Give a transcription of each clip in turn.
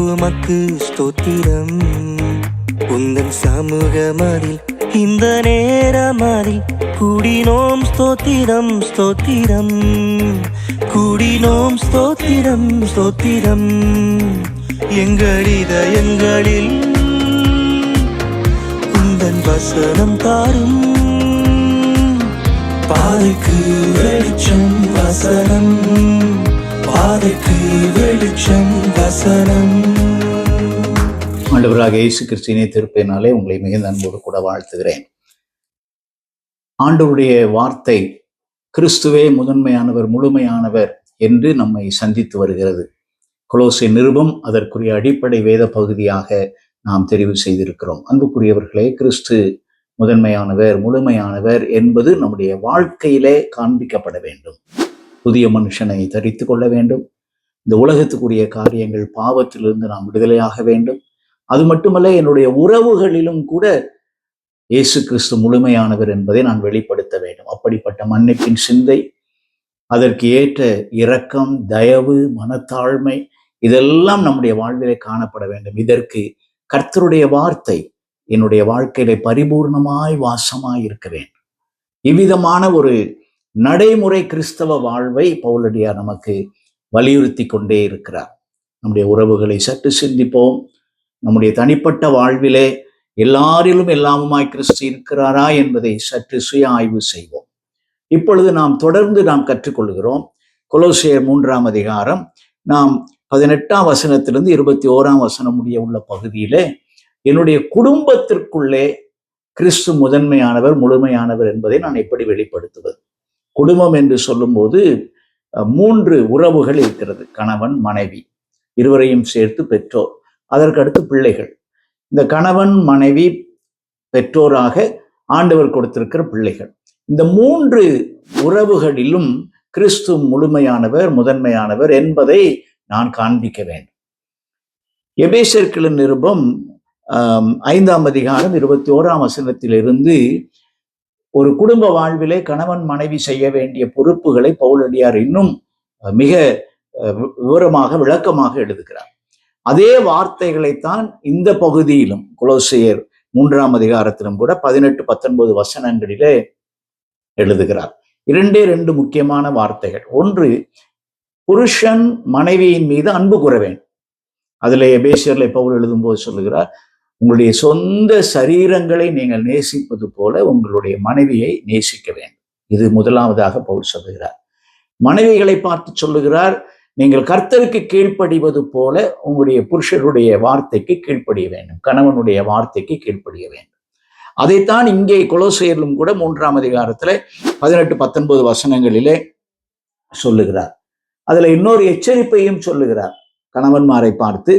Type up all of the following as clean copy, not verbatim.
உமக்கு ஸ்தோத்திரம். உந்தன் சமூகமதில் இந்த நேரமதில் கூடினோம் ஸ்தோத்திரம் ஸ்தோத்திரம். கூடினோம் ஸ்தோத்திரம் ஸ்தோத்திரம். எங்கள் இதயங்களில் உந்தன் வசனம் தாரும். பாதைக்கு வெளிச்சம் வசனம், பாதைக்கு வெளிச்சம் வசனம். ஆண்டவராக இயேசு கிறிஸ்துவின் திருப்பெயரினாலே உங்களை மிகுந்த அன்போடு கூட வாழ்த்துகிறேன். ஆண்டவருடைய வார்த்தை கிறிஸ்துவே முதன்மையானவர், முழுமையானவர் என்று நம்மை சந்தித்து வருகிறது. கொலோசை நிருபம் அதற்குரிய அடிப்படை வேத பகுதியாக நாம் தெரிவு செய்திருக்கிறோம். அன்புக்குரியவர்களே, கிறிஸ்து முதன்மையானவர், முழுமையானவர் என்பது நம்முடைய வாழ்க்கையிலே காண்பிக்கப்பட வேண்டும். புதிய மனுஷனை தரித்து கொள்ள வேண்டும். இந்த உலகத்துக்குரிய காரியங்கள், பாவத்திலிருந்து நாம் விடுதலையாக வேண்டும். அது மட்டுமல்ல, என்னுடைய உறவுகளிலும் கூட இயேசு கிறிஸ்து முழுமையானவர் என்பதை நான் வெளிப்படுத்த வேண்டும். அப்படிப்பட்ட மன்னிப்பின் சிந்தை, அதற்கு ஏற்ற இரக்கம், தயவு, மனத்தாழ்மை இதெல்லாம் நம்முடைய வாழ்விலே காணப்பட வேண்டும். இதற்கு கர்த்தருடைய வார்த்தை என்னுடைய வாழ்க்கையில பரிபூர்ணமாய் வாசமாய் இருக்க வேண்டும். இவ்விதமான ஒரு நடைமுறை கிறிஸ்தவ வாழ்வை பவுலடியார் நமக்கு வலியுறுத்தி கொண்டே இருக்கிறார். நம்முடைய உறவுகளை சற்று சிந்திப்போம். நம்முடைய தனிப்பட்ட வாழ்விலே எல்லாரிலும் எல்லாமுமாய் கிறிஸ்து இருக்கிறாரா என்பதை சற்று சுய ஆய்வு செய்வோம். இப்பொழுது தொடர்ந்து கற்றுக்கொள்கிறோம். கொலோசியர் 3ஆம் அதிகாரம் நாம் 18ஆம் வசனத்திலிருந்து 21ஆம் வசனம் முடிய உள்ள பகுதியிலே என்னுடைய குடும்பத்திற்குள்ளே கிறிஸ்து முதன்மையானவர், முழுமையானவர் என்பதை நான் எப்படி வெளிப்படுத்துவது? குடும்பம் என்று சொல்லும்போது 3 உறவுகள் இருக்கிறது. கணவன், மனைவி, இருவரையும் சேர்த்து பெற்றோர், அதற்கடுத்து பிள்ளைகள். இந்த கணவன், மனைவி, பெற்றோராக ஆண்டவர் கொடுத்திருக்கிற பிள்ளைகள், இந்த 3 உறவுகளிலும் கிறிஸ்து முழுமையானவர், முதன்மையானவர் என்பதை நான் காண்பிக்க வேண்டும். எபேசியர் நிருபம் 5ஆம் அதிகாரம் 21ஆம் வசனத்திலிருந்து ஒரு குடும்ப வாழ்விலே கணவன் மனைவி செய்ய வேண்டிய பொறுப்புகளை பவுலடியார் இன்னும் மிக விவரமாக, விளக்கமாக எழுதுகிறார். அதே வார்த்தைகளைத்தான் இந்த பகுதியிலும் கொலோசியர் 3ஆம் அதிகாரத்திலும் கூட 18-19 வசனங்களிலே எழுதுகிறார். 2 முக்கியமான வார்த்தைகள். ஒன்று, புருஷன் மனைவியின் மீது அன்பு கூற வேண்டும். அதில் எபேசியர்ல பவுல் எழுதும்போது சொல்லுகிறார், உங்களுடைய சொந்த சரீரங்களை நீங்கள் நேசிப்பது போல உங்களுடைய மனைவியை நேசிக்க வேண்டும். இது முதலாவதாக பவுல் சொல்லுகிறார். மனைவிகளை பார்த்து சொல்லுகிறார், நீங்கள் கர்த்தருக்கு கீழ்ப்படிவது போல உங்களுடைய புருஷருடைய வார்த்தைக்கு கீழ்ப்படிய வேண்டும், கணவனுடைய வார்த்தைக்கு கீழ்ப்படிய வேண்டும். அதைத்தான் இங்கே கொலோசியரிலும் கூட 3ஆம் அதிகாரத்துல 18-19 வசனங்களிலே சொல்லுகிறார். அதுல இன்னொரு எச்சரிப்பையும் சொல்லுகிறார். கணவன்மாரை பார்த்து,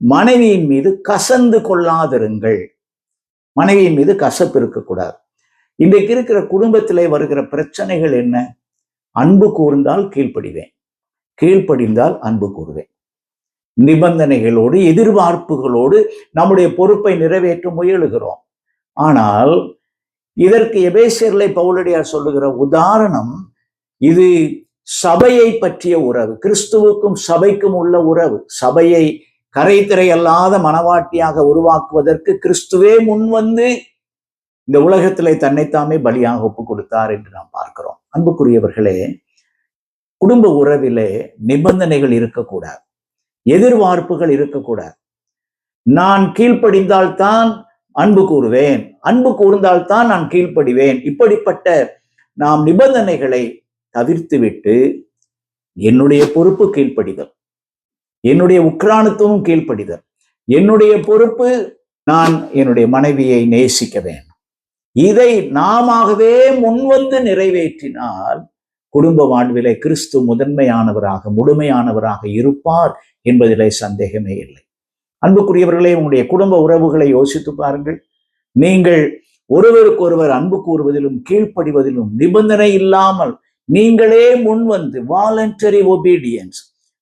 மனைவியின் மீது கசந்து கொள்ளாதிருங்கள். மனைவியின் மீது கசப்பு இருக்கக்கூடாது. இன்றைக்கு இருக்கிற குடும்பத்திலே வருகிற பிரச்சனைகள் என்ன? அன்பு கூர்ந்தால் கீழ்ப்படிவேன், கீழ்ப்படிந்தால் அன்பு கூறுவேன். நிபந்தனைகளோடு, எதிர்பார்ப்புகளோடு நம்முடைய பொறுப்பை நிறைவேற்ற முயலுகிறோம். ஆனால் இதற்கு எபேசியர்ல பவுலடியார் சொல்லுகிற உதாரணம், இது சபையை பற்றிய உறவு, கிறிஸ்துவுக்கும் சபைக்கும் உள்ள உறவு. சபையை கரைதிரை அல்லாத மனவாட்டியாக உருவாக்குவதற்கு கிறிஸ்துவே முன்வந்து இந்த உலகத்திலே தன்னைத்தாமே பலியாக ஒப்பு கொடுத்தார் என்று நாம் பார்க்கிறோம். அன்புக்குரியவர்களே, குடும்ப உறவிலே நிபந்தனைகள் இருக்கக்கூடாது, எதிர்பார்ப்புகள் இருக்கக்கூடாது. நான் கீழ்ப்படிந்தால்தான் அன்பு கூறுவேன், அன்பு கூர்ந்தால்தான் நான் கீழ்ப்படிவேன். இப்படிப்பட்ட நாம் நிபந்தனைகளை தவிர்த்துவிட்டு என்னுடைய பொறுப்பு கீழ்ப்படிதல், என்னுடைய உக்ரானத்துவம் கீழ்ப்படிதல், என்னுடைய பொறுப்பு நான் என்னுடைய மனைவியை நேசிக்க வேண்டும். இதை நாமவே முன்வந்து நிறைவேற்றினால் குடும்ப வாழ்விலே கிறிஸ்து முதன்மையானவராக, முழுமையானவராக இருப்பார் என்பதிலே சந்தேகமே இல்லை. அன்புக்குரியவர்களே, உங்களுடைய குடும்ப உறவுகளை யோசித்து பாருங்கள். நீங்கள் ஒருவருக்கொருவர் அன்பு கூறுவதிலும் கீழ்ப்படிவதிலும் நிபந்தனை இல்லாமல் நீங்களே முன்வந்து வாலண்டரி ஒபீடியன்ஸ்,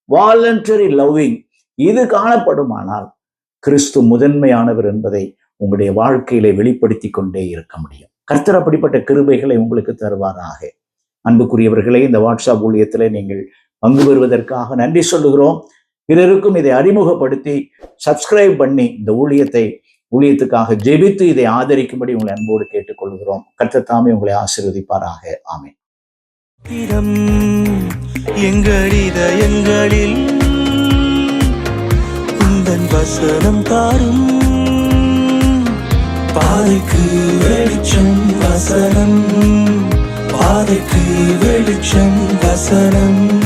வாலண்டரி லவ்விங், இது காணப்படுமானால் கிறிஸ்து முதன்மையானவர் என்பதை உங்களுடைய வாழ்க்கையிலே வெளிப்படுத்தி கொண்டே இருக்க முடியும். கர்த்தர் அப்படிப்பட்ட கிருபைகளை உங்களுக்கு தருவாராக. அன்புக்குரியவர்களே, இந்த வாட்ஸ்அப் ஊழியத்திலே நீங்கள் பங்கு பெறுவதற்காக நன்றி சொல்லுகிறோம். பிறருக்கும் இதை அறிமுகப்படுத்தி சப்ஸ்கிரைப் பண்ணி இந்த ஊழியத்துக்காக ஜெபித்து இதை ஆதரிக்கும்படி உங்களை அன்போடு கேட்டுக்கொள்கிறோம். கர்த்தர் தாமே உங்களை ஆசீர்வதிப்பாராக. ஆமென். எங்கள் இதயங்களில் உந்தன் வசனம் தாரும். பாதைக்கு வெளிச்சம் வசனம், பாதைக்கு வெளிச்சம் வசனம்.